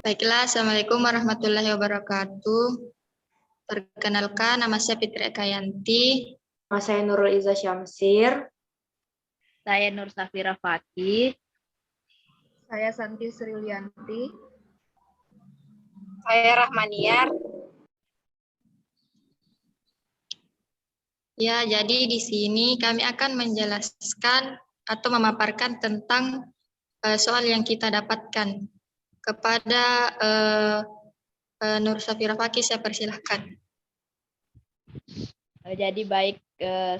Baiklah, Assalamualaikum warahmatullahi wabarakatuh. Perkenalkan, nama saya Fitri Ekayanti. Nama saya Nurul Iza Syamsir. Saya Nur Safira Fakih. Saya Santi Srilianti. Saya Rahmaniar. Ya, jadi di sini kami akan menjelaskan atau memaparkan tentang soal yang kita dapatkan. Kepada Nur Safira Fakih, saya persilahkan. Jadi baik,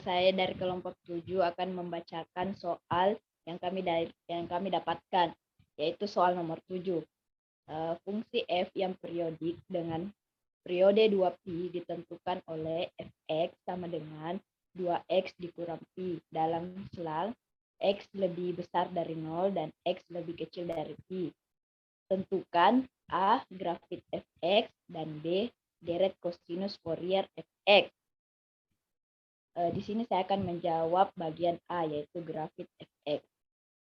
saya dari kelompok 7 akan membacakan soal yang kami dapatkan, yaitu soal nomor 7. Fungsi f yang periodik dengan periode 2pi ditentukan oleh fx sama dengan 2x dikurang pi dalam selang x lebih besar dari 0 dan x lebih kecil dari pi. Tentukan A. Grafik fx dan B. Deret kosinus Fourier fx. Di sini saya akan menjawab bagian A, yaitu grafik fx.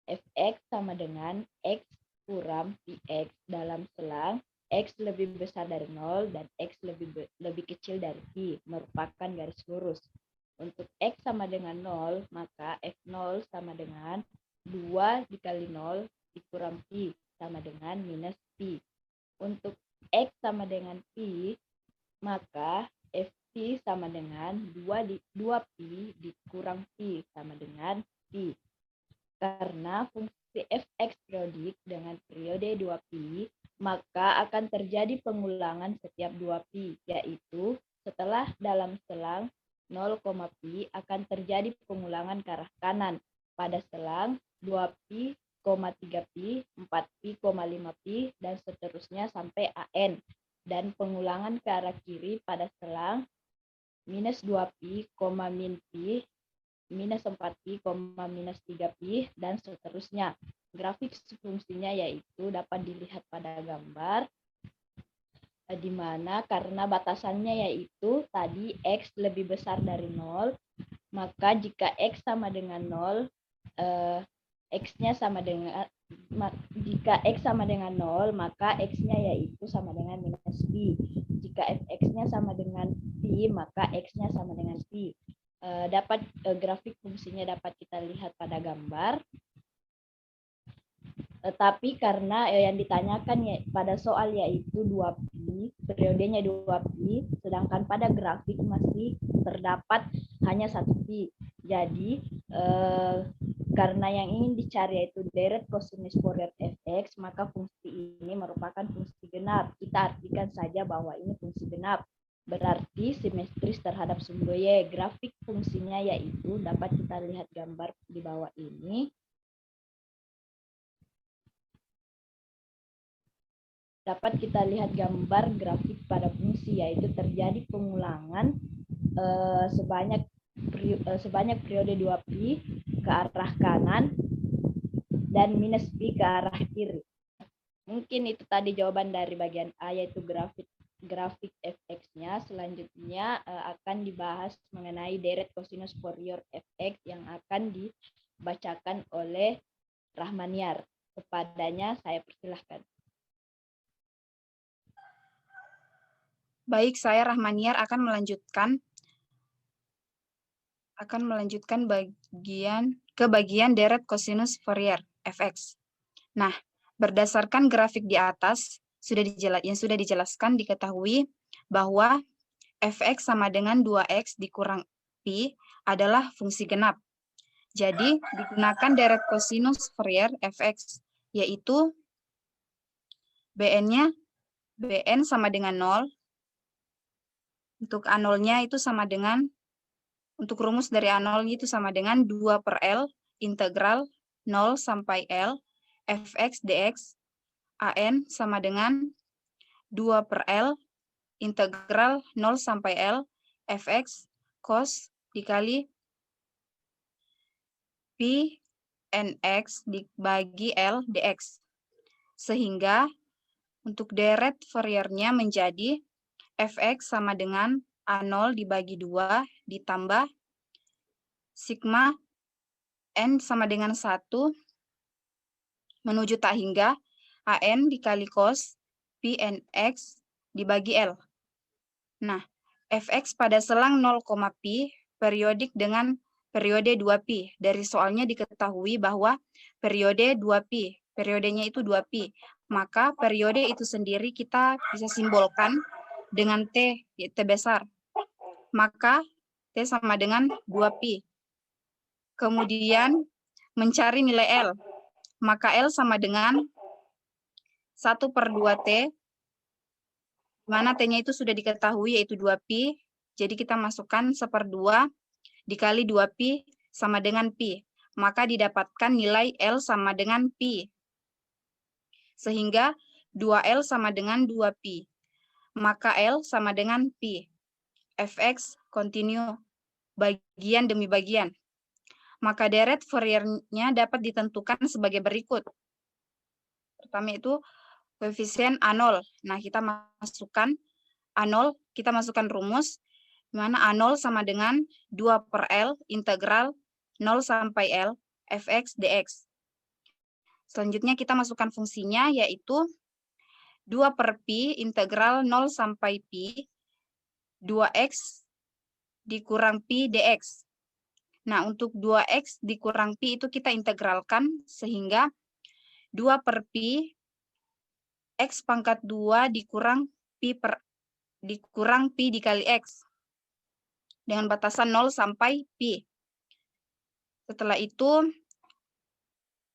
Fx sama dengan x kurang px dalam selang x lebih besar dari 0 dan x lebih kecil dari pi, merupakan garis lurus. Untuk x sama dengan 0, maka f0 sama dengan 2 dikali 0 dikurang pi, sama dengan minus pi. Untuk x sama dengan pi, maka ft sama dengan 2pi dikurang pi, sama dengan pi. Karena fungsi fx periodik dengan periode 2pi, maka akan terjadi pengulangan setiap 2pi, yaitu setelah dalam selang 0, pi akan terjadi pengulangan ke arah kanan pada selang 2pi, 3pi, 4pi, 5pi, dan seterusnya sampai an. Dan pengulangan ke arah kiri pada selang minus 2pi, min pi, minus 4pi, minus 3pi, dan seterusnya. Grafik fungsinya yaitu dapat dilihat pada gambar, di mana karena batasannya yaitu tadi x lebih besar dari 0, maka jika x sama dengan 0, x-nya sama dengan jika x sama dengan 0, maka x-nya yaitu sama dengan minus pi. Jika fx-nya sama dengan pi, maka x-nya sama dengan pi. Grafik fungsinya dapat kita lihat pada gambar. Tetapi karena yang ditanyakan pada soal yaitu 2pi, periodenya 2pi, sedangkan pada grafik masih terdapat hanya 1pi. Jadi karena yang ingin dicari yaitu deret kosinus Fourier fx, maka fungsi ini merupakan fungsi genap. Kita artikan saja bahwa ini fungsi genap. Berarti simetris terhadap sumber Y. Grafik fungsinya yaitu dapat kita lihat gambar di bawah ini. Dapat kita lihat gambar grafik pada fungsi, yaitu terjadi pengulangan sebanyak periode 2pi ke arah kanan dan minus pi ke arah kiri. Mungkin itu tadi jawaban dari bagian A, yaitu grafik fx-nya. Selanjutnya akan dibahas mengenai deret kosinus Fourier fx yang akan dibacakan oleh Rahmaniar. Kepadanya saya persilahkan. Baik, saya Rahmaniar akan melanjutkan bagian deret kosinus Fourier fx. Nah, berdasarkan grafik di atas yang sudah dijelaskan, diketahui bahwa fx sama dengan 2x dikurang pi adalah fungsi genap. Jadi, digunakan deret kosinus Fourier fx, yaitu bn sama dengan 0. Untuk A0-nya itu sama dengan, untuk rumus dari A0 itu sama dengan 2 per L integral 0 sampai L fx dx. AN sama dengan 2 per L integral 0 sampai L fx cos dikali pi nx dibagi L dx. Sehingga untuk deret Fourier-nya menjadi fx sama dengan A0 dibagi 2 ditambah sigma n sama dengan 1 menuju tak hingga AN dikali cos P and X dibagi L. Nah, Fx pada selang 0, pi periodik dengan periode 2pi. Dari soalnya diketahui bahwa periode 2pi, periodenya itu 2pi. Maka periode itu sendiri kita bisa simbolkan dengan T, T besar. Maka T sama dengan 2pi. Kemudian mencari nilai L. Maka L sama dengan 1/2T, mana T-nya itu sudah diketahui yaitu 2pi. Jadi kita masukkan 1/2 dikali 2pi sama dengan pi. Maka didapatkan nilai L sama dengan pi. Sehingga 2L sama dengan 2pi. Maka L sama dengan pi. Fx continue bagian demi bagian. Maka deret Fouriernya dapat ditentukan sebagai berikut. Pertama itu koefisien A0. Nah, kita masukkan A0, kita masukkan rumus, di mana A0 sama dengan 2/L integral 0 sampai L fx dx. Selanjutnya kita masukkan fungsinya, yaitu 2/pi integral 0 sampai pi 2x dikurang pi dx. Nah, untuk 2x dikurang pi itu kita integralkan sehingga 2/pi x pangkat 2 dikurang pi dikali x dengan batasan 0 sampai pi. Setelah itu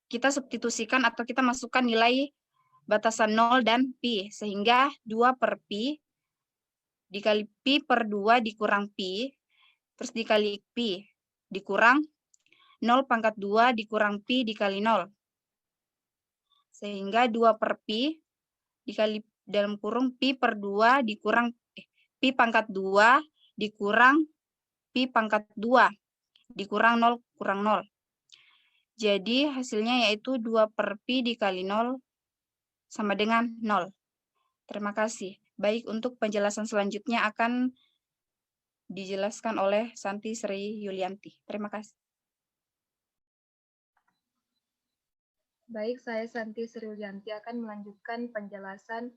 kita substitusikan atau kita masukkan nilai batasan 0 dan pi sehingga 2/pi dikali pi/2 dikurang pi terus dikali pi dikurang 0/2 dikurang pi dikali 0. Sehingga 2/pi dikali dalam kurung pi/2 dikurang pi/2 dikurang pi/2 dikurang 0 kurang 0. Jadi hasilnya yaitu 2/pi dikali 0 sama dengan 0. Terima kasih. Baik, untuk penjelasan selanjutnya akan dijelaskan oleh Santi Sri Yulianti. Terima kasih. Baik, saya Santi Sri Yulianti akan melanjutkan penjelasan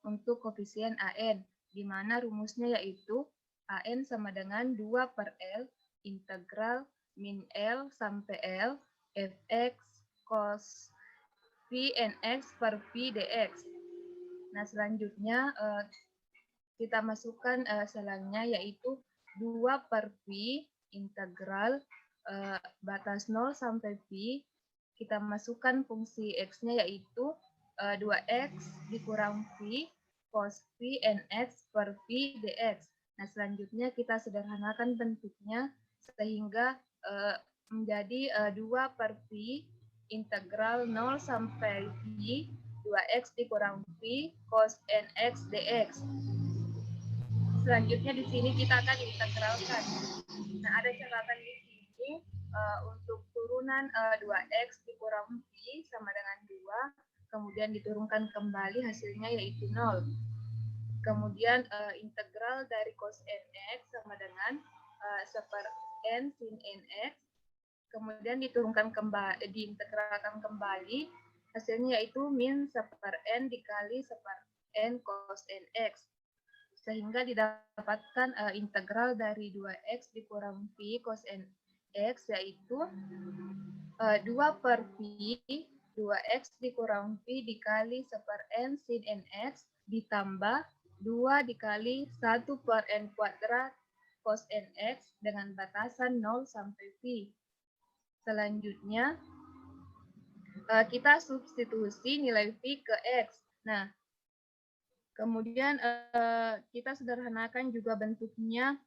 untuk koefisien AN, di mana rumusnya yaitu AN sama dengan 2/L integral min L sampai L fx cos pi nx per pi dx. Nah, selanjutnya kita masukkan selangnya yaitu 2/pi integral batas 0 sampai pi. Kita masukkan fungsi x-nya yaitu 2x dikurang pi cos pi nx per pi dx. Nah, selanjutnya kita sederhanakan bentuknya sehingga menjadi 2/pi integral 0 sampai pi 2x dikurang pi cos nx dx. Selanjutnya di sini kita akan integralkan. Nah, ada catatan di sini untuk turunan 2x dikurang pi sama dengan 2, kemudian diturunkan kembali hasilnya yaitu 0. Kemudian integral dari cos nx sama dengan 1/n sin nx, kemudian diturunkan kembali, diintegralkan kembali, hasilnya yaitu min 1/n dikali 1/n cos nx. Sehingga didapatkan integral dari 2x dikurang pi cos nx yaitu 2/pi 2x dikurang pi dikali 1/n sin nx ditambah 2 dikali 1/n kuadrat cos nx dengan batasan 0 sampai pi. Selanjutnya kita substitusi nilai pi ke x. Nah, kemudian kita sederhanakan juga bentuknya,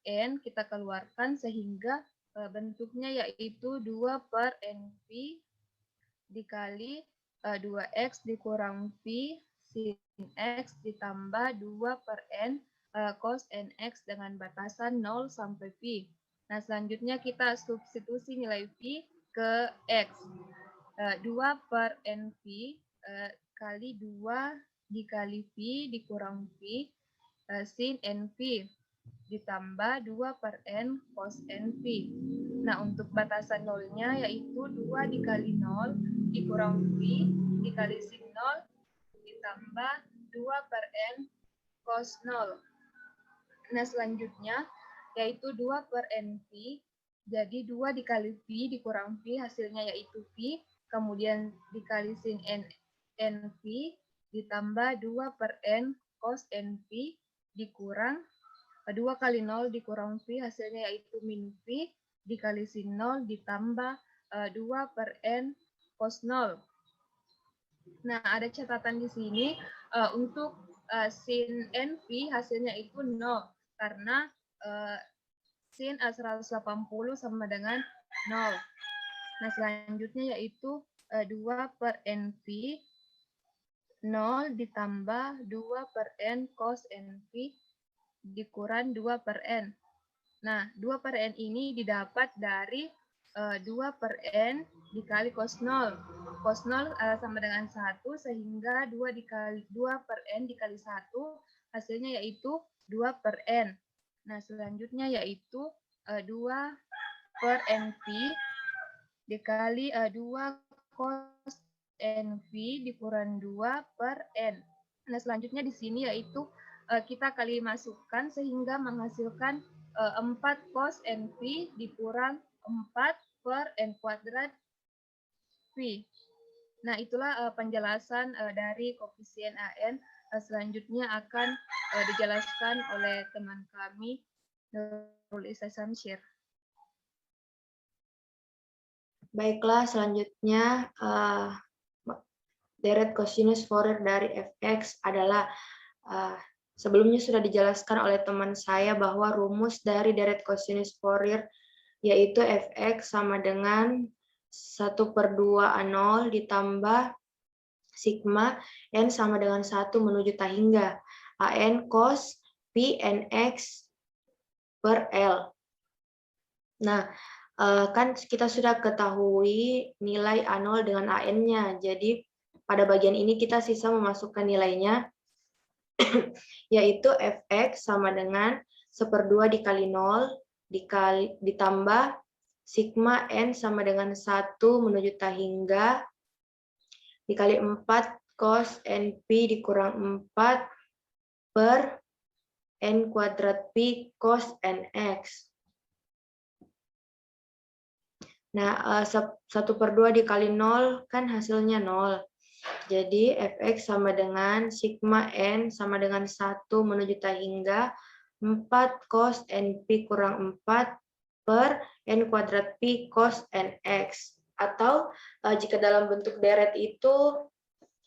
n kita keluarkan sehingga bentuknya yaitu 2/np dikali 2x dikurang pi sin x ditambah 2/n cos nx dengan batasan 0 sampai pi. Nah, selanjutnya kita substitusi nilai pi ke x. 2/np kali 2 dikali pi dikurang pi sin np ditambah 2/n cos np. Nah, untuk batasan nolnya yaitu 2 dikali 0 dikurang pi dikali sin 0 ditambah 2/n cos 0. Nah, selanjutnya yaitu 2/nv. Jadi 2 dikali V dikurang V, hasilnya yaitu V. Kemudian dikali sin NV ditambah 2/n cos NV dikurang 2 kali 0 dikurang V, hasilnya yaitu min V dikali sin 0 ditambah 2/n cos 0. Nah, ada catatan di sini untuk sin NV hasilnya itu 0 karena sin 180 sama dengan 0. Nah, selanjutnya yaitu 2/nv 0 ditambah 2/n cos NV dikurang 2/n. Nah, 2/n ini didapat dari 2/n dikali cos 0. Cos 0 sama dengan 1, sehingga 2/n dikali 1 hasilnya yaitu 2/n. Nah, selanjutnya yaitu 2/nv dikali 2 cos NV dikurang 2/n. Nah, selanjutnya di sini yaitu kita kali masukkan sehingga menghasilkan 4 cos NV dikurang 4/n kuadrat V. Nah, itulah penjelasan dari koefisien AN. Selanjutnya akan dijelaskan oleh teman kami, Nurul Iza Syamsir. Baiklah, selanjutnya deret kosinus Fourier dari fx adalah sebelumnya sudah dijelaskan oleh teman saya bahwa rumus dari deret kosinus Fourier yaitu fx sama dengan 1/2 A0 ditambah sigma n sama dengan 1 menuju tak hingga an cos P nx per L. Nah, kan kita sudah ketahui nilai A0 dengan AN-nya. Jadi pada bagian ini kita sisa memasukkan nilainya, yaitu fx sama dengan 1/2 dikali 0 ditambah sigma n sama dengan 1 menuju tak hingga dikali 4 cos NP dikurang 4 per n kuadrat P cos NX. Nah, 1/2 dikali 0 kan hasilnya 0. Jadi fx sama dengan sigma n sama dengan 1 menuju tak hingga 4 cos NP kurang 4 per n kuadrat P cos NX. Atau jika dalam bentuk deret itu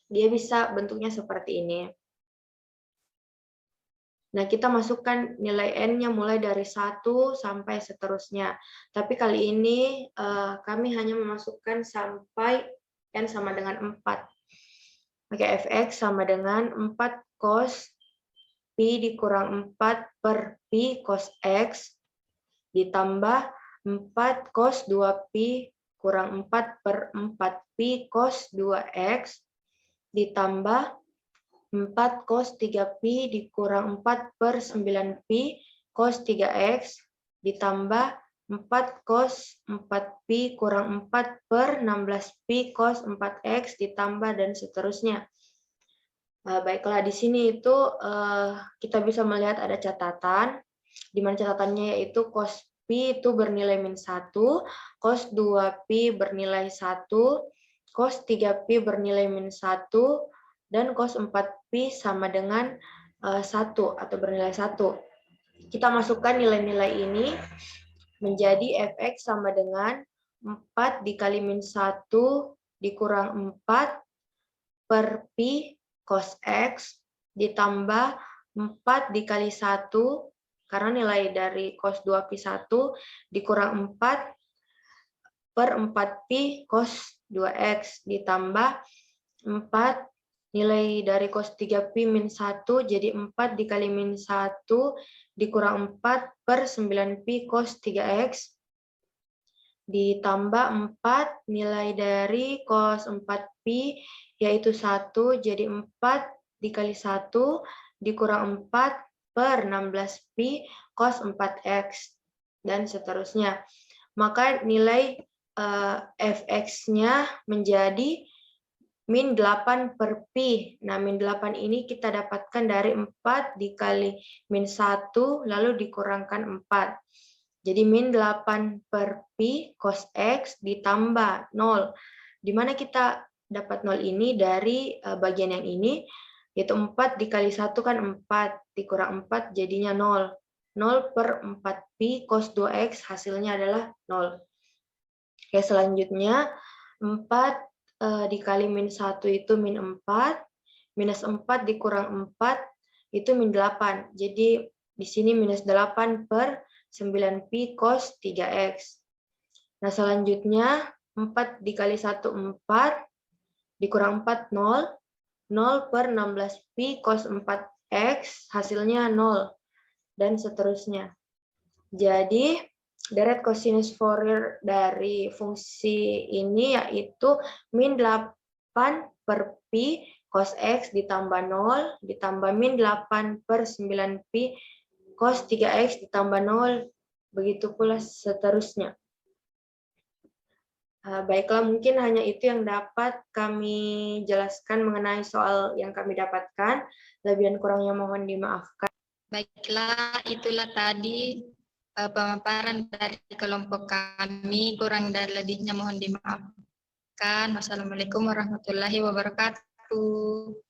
dia bisa bentuknya seperti ini. Nah, kita masukkan nilai n-nya mulai dari 1 sampai seterusnya. Tapi kali ini kami hanya memasukkan sampai n sama dengan 4. Maka fx sama dengan 4 cos P dikurang 4 per P cos X ditambah 4 cos 2P kurang 4 per 4P cos 2X ditambah 4 cos 3P dikurang 4 per 9P cos 3X ditambah 4 cos 4P kurang 4 per 16P cos 4X ditambah dan seterusnya. Baiklah, di sini itu kita bisa melihat ada catatan, di mana catatannya yaitu cos P itu bernilai min 1, cos 2P bernilai 1, cos 3P bernilai min 1, dan cos 4P sama dengan 1 atau bernilai 1. Kita masukkan nilai-nilai ini menjadi fx sama dengan 4 dikali min 1 dikurang 4 per P cos X ditambah 4 dikali 1 karena nilai dari cos 2P 1 dikurang 4 per 4P cos 2X ditambah 4 nilai dari cos 3P min 1 jadi 4 dikali min 1 dikurang 4 per 9P cos 3X ditambah 4 nilai dari cos 4P yaitu 1 jadi 4 dikali 1 dikurang 4 per 16P cos 4X dan seterusnya. Maka nilai fx-nya menjadi min 8 per pi. Nah, min 8 ini kita dapatkan dari 4 dikali min 1, lalu dikurangkan 4. Jadi min 8 per pi cos X ditambah 0. Di mana kita dapat 0 ini dari bagian yang ini, yaitu 4 dikali 1 kan 4, dikurang 4 jadinya 0. 0 per 4 pi cos 2X hasilnya adalah 0. Oke, selanjutnya 4 dikali min 1 itu min 4, minus 4 dikurang 4 itu min 8. Jadi di sini minus 8 per 9 pi cos 3X. Nah, selanjutnya 4 dikali 1 4, dikurang 4 0, 0 per 16 pi cos 4X hasilnya 0, dan seterusnya. Jadi deret kosinus Fourier dari fungsi ini yaitu min 8 per pi cos X ditambah 0 ditambah min 8 per 9 pi cos 3X ditambah 0, begitu pula seterusnya. Baiklah, mungkin hanya itu yang dapat kami jelaskan mengenai soal yang kami dapatkan. Lebih dan kurangnya mohon dimaafkan. Baiklah, itulah tadi pemaparan dari kelompok kami. Kurang dan lebihnya mohon dimaafkan. Wassalamualaikum warahmatullahi wabarakatuh.